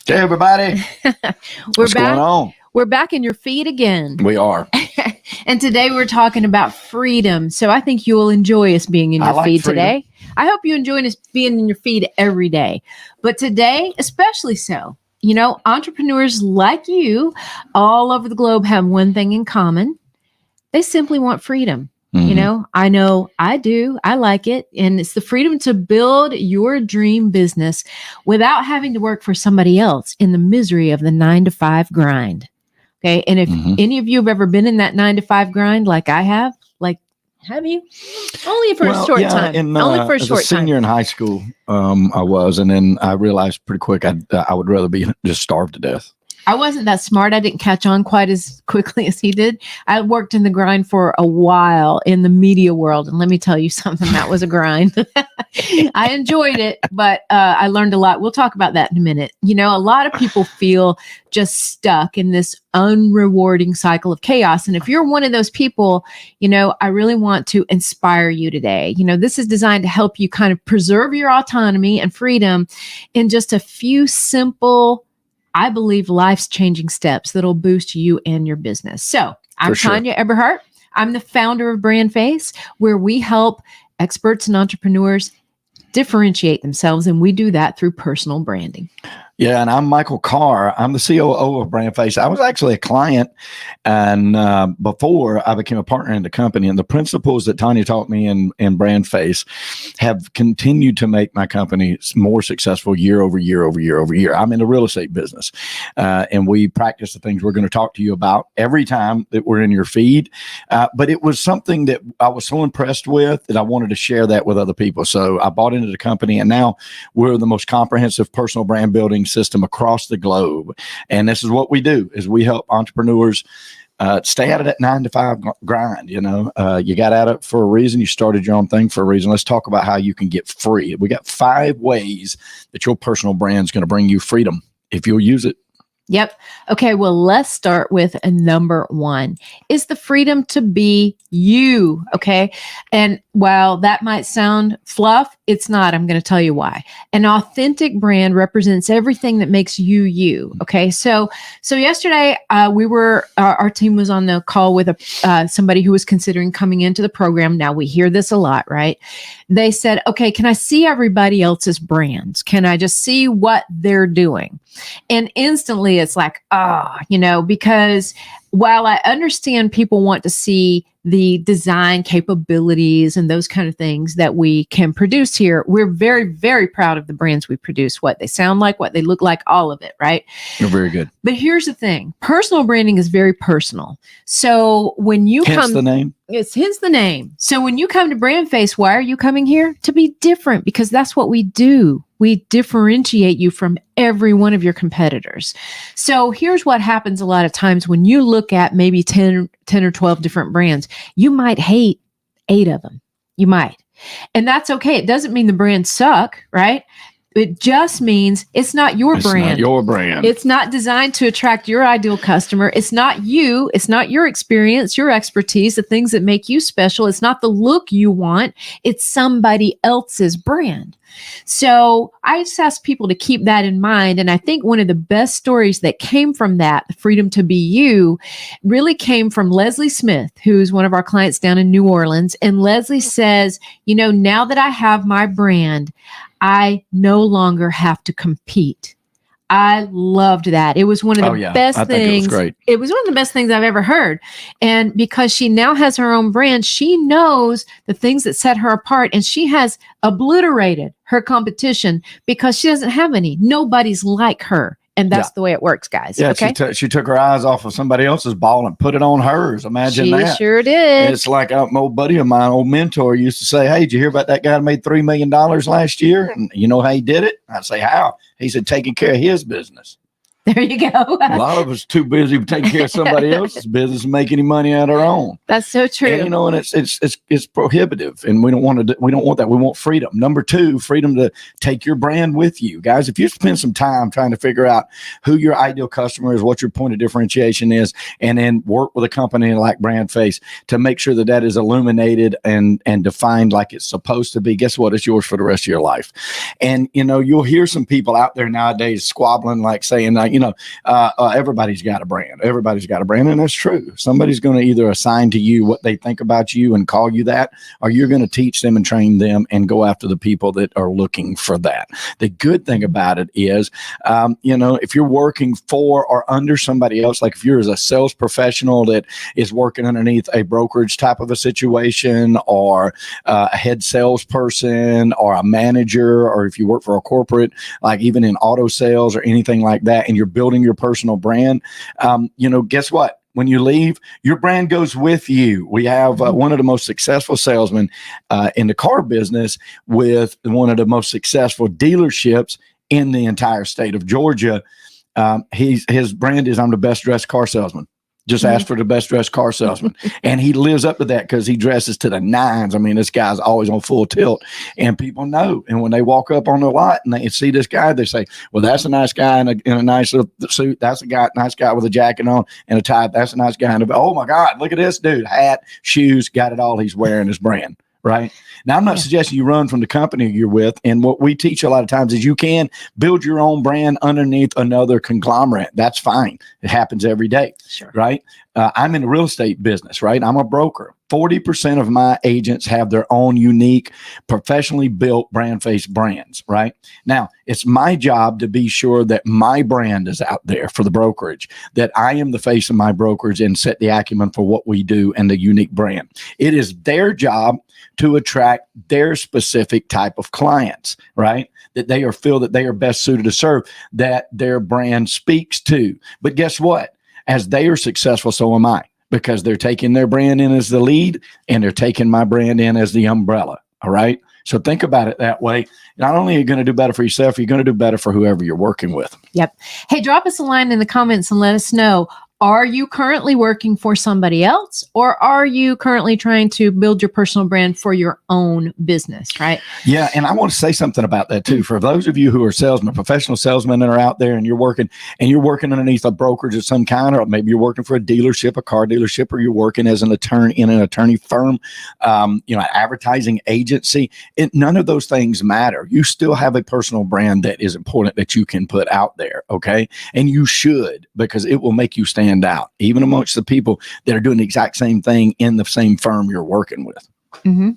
Hey, everybody. What's going on? We're back in your feed again. We are. And today we're talking about freedom. So I think you'll enjoy us being in your feed today. I hope you enjoy us being in your feed every day. But today, especially so. You know, entrepreneurs like you all over the globe have one thing in common. They simply want freedom. Mm-hmm. You know I do. I like it. And it's the freedom to build your dream business without having to work for somebody else in the misery of the 9-to-5 grind. Okay. And if any of you have ever been in that 9-to-5 grind like I have, have you? Only for a short time. Only for a short time. As a senior in high school, I was. And then I realized pretty quick I would rather be just starved to death. I wasn't that smart. I didn't catch on quite as quickly as he did. I worked in the grind for a while in the media world. And let me tell you something, that was a grind. I enjoyed it, but I learned a lot. We'll talk about that in a minute. You know, a lot of people feel just stuck in this unrewarding cycle of chaos. And if you're one of those people, you know, I really want to inspire you today. You know, this is designed to help you kind of preserve your autonomy and freedom in just a few simple, I believe, life's changing steps that'll boost you and your business. So I'm Tanya Eberhardt. I'm the founder of Brand Face, where we help experts and entrepreneurs differentiate themselves. And we do that through personal branding. Yeah, and I'm Michael Carr. I'm the COO of Brand Face. I was actually a client, and before I became a partner in the company, and the principles that Tanya taught me in Brand Face have continued to make my company more successful year over year over year over year. I'm in the real estate business, and we practice the things we're going to talk to you about every time that we're in your feed. But it was something that I was so impressed with that I wanted to share that with other people. So I bought into the company, and now we're the most comprehensive personal brand building system across the globe. And this is what we do, is we help entrepreneurs stay out of that 9-to-5 grind. You know, you got at it for a reason. You started your own thing for a reason. Let's talk about how you can get free. We got 5 ways that your personal brand is going to bring you freedom if you'll use it. Yep. Okay. Well, let's start with number 1 is the freedom to be you. Okay. And while that might sound fluff, it's not. I'm going to tell you why. An authentic brand represents everything that makes you, you. Okay. So yesterday our team was on the call with somebody who was considering coming into the program. Now we hear this a lot, right? They said, okay, can I see everybody else's brands? Can I just see what they're doing? And instantly it's like, because while I understand people want to see the design capabilities and those kind of things that we can produce here, we're very, very proud of the brands we produce, what they sound like, what they look like, all of it, right? You're very good. But here's the thing. Personal branding is very personal. So when you hence the name. It's hence the name. So when you come to Brand Face, why are you coming here? To be different, because that's what we do. We differentiate you from every one of your competitors. So here's what happens a lot of times when you look at maybe 10 or 12 different brands. You might hate 8 of them. You might. And that's okay. It doesn't mean the brands suck, right? It just means it's not your brand. It's not your brand. It's not designed to attract your ideal customer. It's not you. It's not your experience, your expertise, the things that make you special. It's not the look you want. It's somebody else's brand. So I just ask people to keep that in mind. And I think one of the best stories that came from that, the freedom to be you, really came from Leslie Smith, who's one of our clients down in New Orleans. And Leslie says, now that I have my brand, I no longer have to compete. I loved that. It was one of the best things. It was one of the best things I've ever heard. And because she now has her own brand, she knows the things that set her apart, and she has obliterated her competition because she doesn't have any. Nobody's like her. And that's the way it works, guys. Yeah, okay? She took her eyes off of somebody else's ball and put it on hers. Imagine that. She sure did. It's like an old buddy of mine, old mentor, used to say, hey, did you hear about that guy that made $3 million last year? And you know how he did it? I'd say, how? He said, taking care of his business. There you go. A lot of us too busy taking care of somebody else's business and make any money out of our own. That's so true. And, and it's prohibitive, and we don't want that. We want freedom. Number two, freedom to take your brand with you, guys. If you spend some time trying to figure out who your ideal customer is, what your point of differentiation is, and then work with a company like BrandFace to make sure that is illuminated and defined like it's supposed to be. Guess what? It's yours for the rest of your life. And you'll hear some people out there nowadays squabbling, like saying, everybody's got a brand. Everybody's got a brand. And that's true. Somebody's going to either assign to you what they think about you and call you that, or you're going to teach them and train them and go after the people that are looking for that. The good thing about it is, if you're working for or under somebody else, like if you're a sales professional that is working underneath a brokerage type of a situation, or a head salesperson, or a manager, or if you work for a corporate, like even in auto sales or anything like that, and you're building your personal brand, guess what? When you leave, your brand goes with you. We have one of the most successful salesmen in the car business with one of the most successful dealerships in the entire state of Georgia. His brand is, I'm the best dressed car salesman. Just ask for the best dressed car salesman. And he lives up to that because he dresses to the nines. I mean, this guy's always on full tilt, and people know. And when they walk up on the lot and they see this guy, they say, well, that's a nice guy in a nice little suit. That's a nice guy with a jacket on and a tie. That's a nice guy. Oh my God, look at this dude. Hat, shoes, got it all. He's wearing his brand. Right. Now, I'm not suggesting you run from the company you're with. And what we teach a lot of times is you can build your own brand underneath another conglomerate. That's fine. It happens every day. Sure. Right. I'm in the real estate business. Right. I'm a broker. 40% of my agents have their own unique, professionally built BrandFace brands. Right. Now, it's my job to be sure that my brand is out there for the brokerage, that I am the face of my brokerage and set the acumen for what we do and the unique brand. It is their job to attract their specific type of clients, right? That they feel that they are best suited to serve, that their brand speaks to. But guess what? As they are successful, so am I, because they're taking their brand in as the lead and they're taking my brand in as the umbrella. All right. So think about it that way. Not only are you going to do better for yourself, you're going to do better for whoever you're working with. Yep. Hey, drop us a line in the comments and let us know. Are you currently working for somebody else, or are you currently trying to build your personal brand for your own business, right? Yeah, and I want to say something about that too. For those of you who are salesmen, professional salesmen that are out there, and you're working underneath a brokerage of some kind, or maybe you're working for a dealership, a car dealership, or you're working as an attorney in an attorney firm, advertising agency. None of those things matter. You still have a personal brand that is important that you can put out there, okay? And you should, because it will make you stand out, even amongst the people that are doing the exact same thing in the same firm you're working with. Mm-hmm.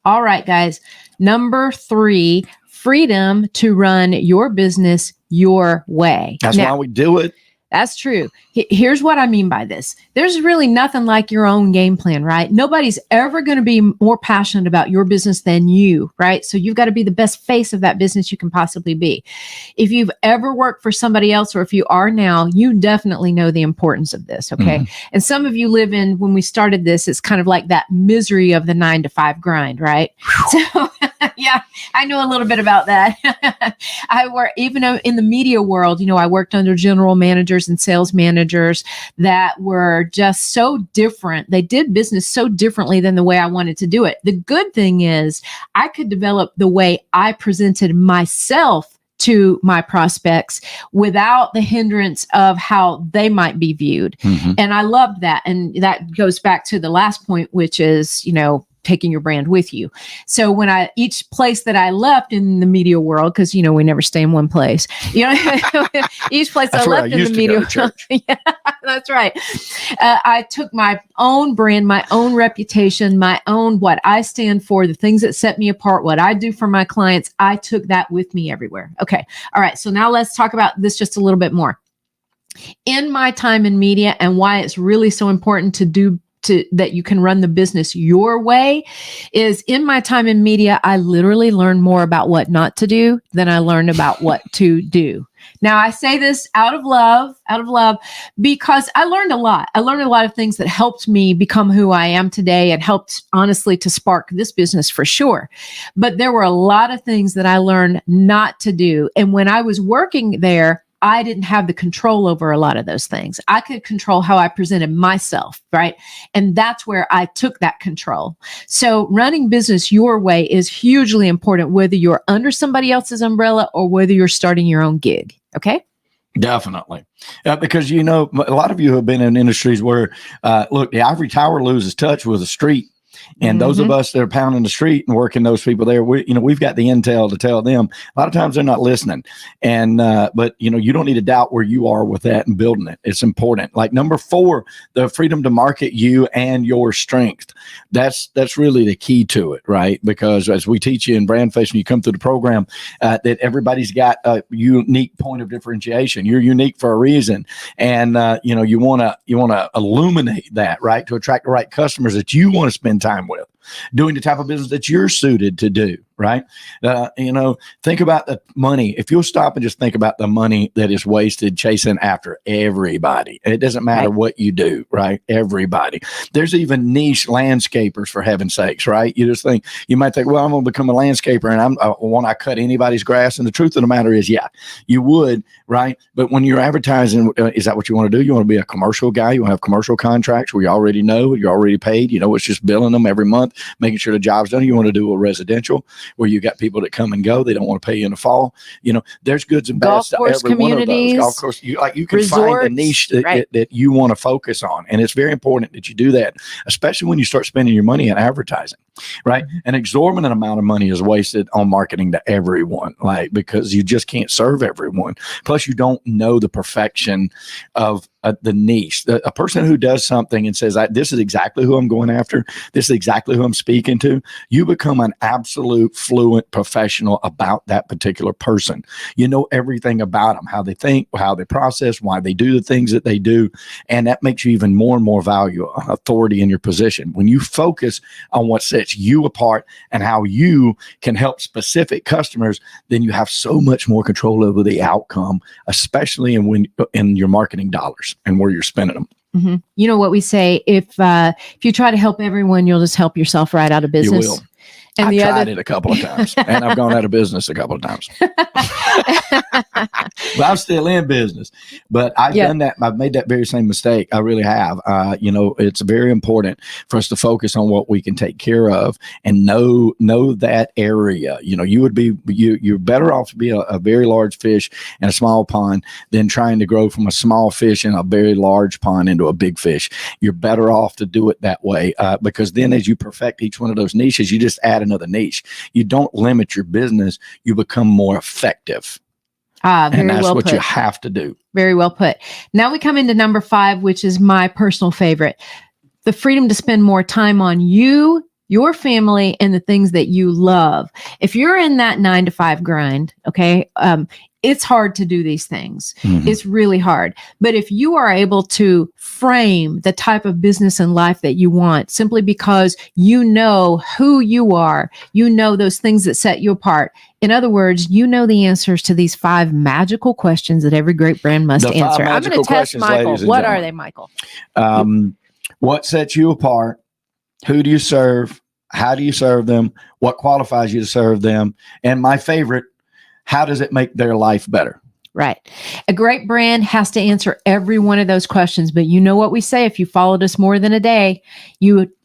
All right, guys. Number 3, freedom to run your business your way. That's why we do it. That's true. Here's what I mean by this. There's really nothing like your own game plan, right? Nobody's ever going to be more passionate about your business than you, right? So you've got to be the best face of that business you can possibly be. If you've ever worked for somebody else, or if you are now, you definitely know the importance of this, okay? Mm-hmm. And some of you live in, when we started this, it's kind of like that misery of the 9-to-5 grind, right? So yeah, I know a little bit about that. I work, even in the media world, I worked under general managers and sales managers that were just so different. They did business so differently than the way I wanted to do it. The good thing is I could develop the way I presented myself to my prospects without the hindrance of how they might be viewed. Mm-hmm. And I loved that. And that goes back to the last point, which is, taking your brand with you. So when each place that I left in the media world, because, we never stay in one place, each place I left in the media world, yeah, that's right. I took my own brand, my own reputation, my own, what I stand for, the things that set me apart, what I do for my clients. I took that with me everywhere. Okay. All right. So now let's talk about this just a little bit more. In my time in media, and why it's really so important that you can run the business your way, is in my time in media, I literally learned more about what not to do than I learned about what to do. Now, I say this out of love, because I learned a lot. I learned a lot of things that helped me become who I am today, and helped, honestly, to spark this business for sure. But there were a lot of things that I learned not to do. And when I was working there, I didn't have the control over a lot of those things. I could control how I presented myself, right? And that's where I took that control. So running business your way is hugely important, whether you're under somebody else's umbrella or whether you're starting your own gig. Okay. Definitely. Because, a lot of you have been in industries where, look, the ivory tower loses touch with the street. And those of us that are pounding the street and working those people there, we've got the intel to tell them. A lot of times they're not listening. And, but you don't need to doubt where you are with that and building it. It's important. Like number 4, the freedom to market you and your strength. That's really the key to it, right? Because as we teach you in Brand Face, when you come through the program, that everybody's got a unique point of differentiation. You're unique for a reason. And, you want to illuminate that, right? To attract the right customers that you want to spend time with, doing the type of business that you're suited to do, right? Think about the money. If you'll stop and just think about the money that is wasted chasing after everybody, it doesn't matter what you do, right? Everybody. There's even niche landscapers, for heaven's sakes, right? You might think, well, I'm going to become a landscaper and want I cut anybody's grass? And the truth of the matter is, yeah, you would, right? But when you're advertising, is that what you want to do? You want to be a commercial guy? You want to have commercial contracts where you already know, you're already paid, it's just billing them every month, making sure the job's done. You want to do a residential where you got people that come and go. They don't want to pay you in the fall. There's goods and bads to every one of those. Golf course, you can resorts, find a niche that you want to focus on. And it's very important that you do that, especially when you start spending your money on advertising, right? An exorbitant amount of money is wasted on marketing to everyone, because you just can't serve everyone. Plus, you don't know the perfection of the niche. A person who does something and says, this is exactly who I'm going after, this is exactly who I'm speaking to, you become an absolute fluent professional about that particular person. You know everything about them, how they think, how they process, why they do the things that they do. And that makes you even more and more authority in your position. When you focus on what sets you apart and how you can help specific customers, then you have so much more control over the outcome, especially in your marketing dollars and where you're spending them. Mm-hmm. You know what we say, if you try to help everyone, you'll just help yourself right out of business. You will. And I've tried it a couple of times, and I've gone out of business a couple of times. But I'm still in business. But I've done that. I've made that very same mistake. I really have. It's very important for us to focus on what we can take care of and know that area. You're better off to be a very large fish in a small pond than trying to grow from a small fish in a very large pond into a big fish. You're better off to do it that way because then as you perfect each one of those niches, you just add another niche. You don't limit your business. You become more effective. And that's well what put. you have to do. Very well put. Now we come into number 5, which is my personal favorite. The freedom to spend more time on you, your family, and the things that you love. If you're in that 9-to-5 grind, okay, it's hard to do these things. Mm-hmm. It's really hard. But if you are able to frame the type of business and life that you want, simply because you know who you are, you know those things that set you apart. In other words, you know the answers to these 5 magical questions that every great brand must answer. I'm going to test Michael. What are they, Michael? What sets you apart? Who do you serve? How do you serve them? What qualifies you to serve them? And my favorite, how does it make their life better? Right. A great brand has to answer every one of those questions. But you know what we say, if you followed us more than a day,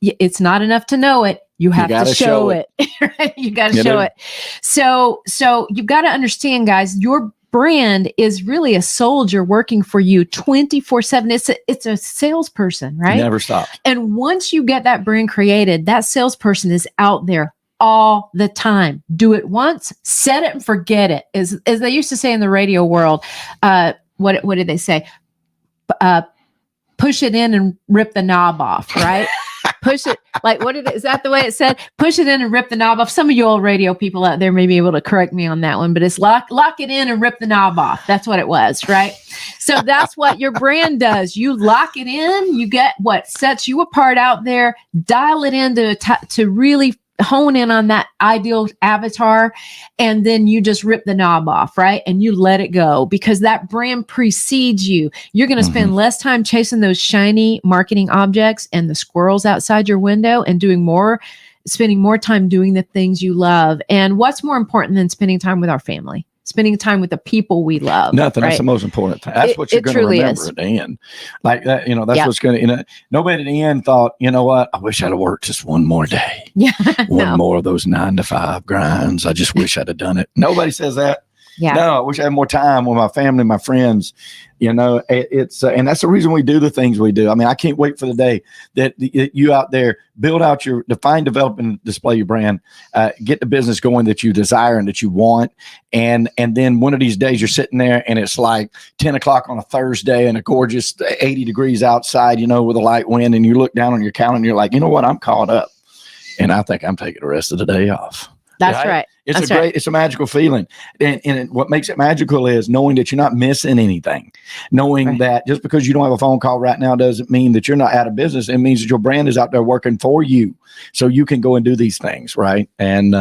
it's not enough to know it. You have to show it. Right? You got to show it. So you've got to understand, guys, your brand is really a soldier working for you 24/7. It's a salesperson, right? Never stops. And once you get that brand created, that salesperson is out there all the time. Do it once, set it and forget it. As they used to say in the radio world, what did they say? Push it in and rip the knob off, right? Push it, is that the way it said? Push it in and rip the knob off. Some of you old radio people out there may be able to correct me on that one, but it's lock it in and rip the knob off. That's what it was, right? So that's what your brand does. You lock it in, you get what sets you apart out there, dial it in to really hone in on that ideal avatar, and then you just rip the knob off, right? And you let it go because that brand precedes you. You're going to spend less time chasing those shiny marketing objects and the squirrels outside your window and spending more time doing the things you love. And what's more important than spending time with our family? spending time with the people we love. Nothing. Right? That's the most important thing. That's what you're going to truly remember is. at the end. Like that, that's what's going to, nobody at the end thought, you know what? I wish I'd have worked just one more day. Yeah. One more of those 9 to 5 grinds. I just wish I'd have done it. Nobody says that. Yeah. No, I wish I had more time with my family, my friends. It's and that's the reason we do the things we do. I mean, I can't wait for the day that you out there build out define, develop, and display your brand, get the business going that you desire and that you want. And then one of these days you're sitting there and it's like 10 o'clock on a Thursday and a gorgeous 80 degrees outside, with a light wind. And you look down on your calendar and you're like, you know what? I'm caught up. And I think I'm taking the rest of the day off. That's right. It's a magical feeling. And what makes it magical is knowing that you're not missing anything. Knowing that just because you don't have a phone call right now doesn't mean that you're not out of business. It means that your brand is out there working for you. So you can go and do these things, right? And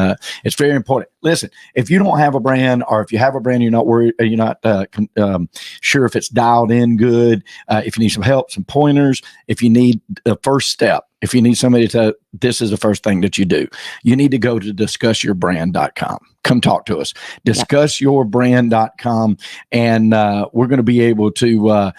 it's very important. Listen, if you don't have a brand, or if you have a brand, you're not worried, you're not sure if it's dialed in good, if you need some help, some pointers, if you need the first step, if you need somebody to, this is the first thing that you do. You need to go to discussyourbrand.com. Come talk to us. Discussyourbrand.com. And we're going to be able to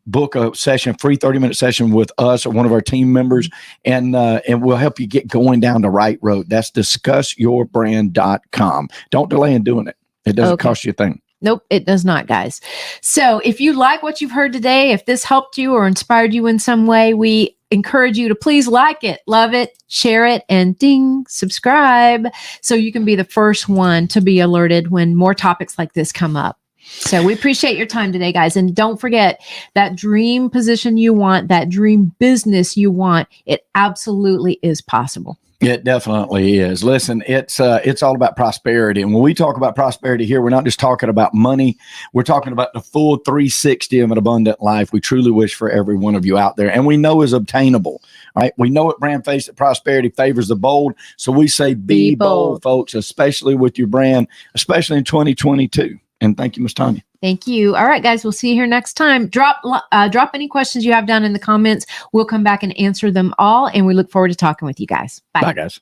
book a session, free 30-minute session with us or one of our team members. And we'll help you get going down the right road. That's discussyourbrand.com. Don't delay in doing it. It doesn't cost you a thing. Nope, it does not, guys. So if you like what you've heard today, if this helped you or inspired you in some way, we encourage you to please like it, love it, share it, and ding, subscribe so you can be the first one to be alerted when more topics like this come up. So we appreciate your time today, guys. And don't forget that dream position you want, that dream business you want, it absolutely is possible. It definitely is. Listen, it's all about prosperity. And when we talk about prosperity here, we're not just talking about money. We're talking about the full 360 of an abundant life we truly wish for every one of you out there. And we know is obtainable, right? We know at Brand Face that prosperity favors the bold. So we say be bold, folks, especially with your brand, especially in 2022. And thank you, Ms. Tanya. Thank you. All right, guys, we'll see you here next time. Drop any questions you have down in the comments. We'll come back and answer them all. And we look forward to talking with you guys. Bye. Bye, guys.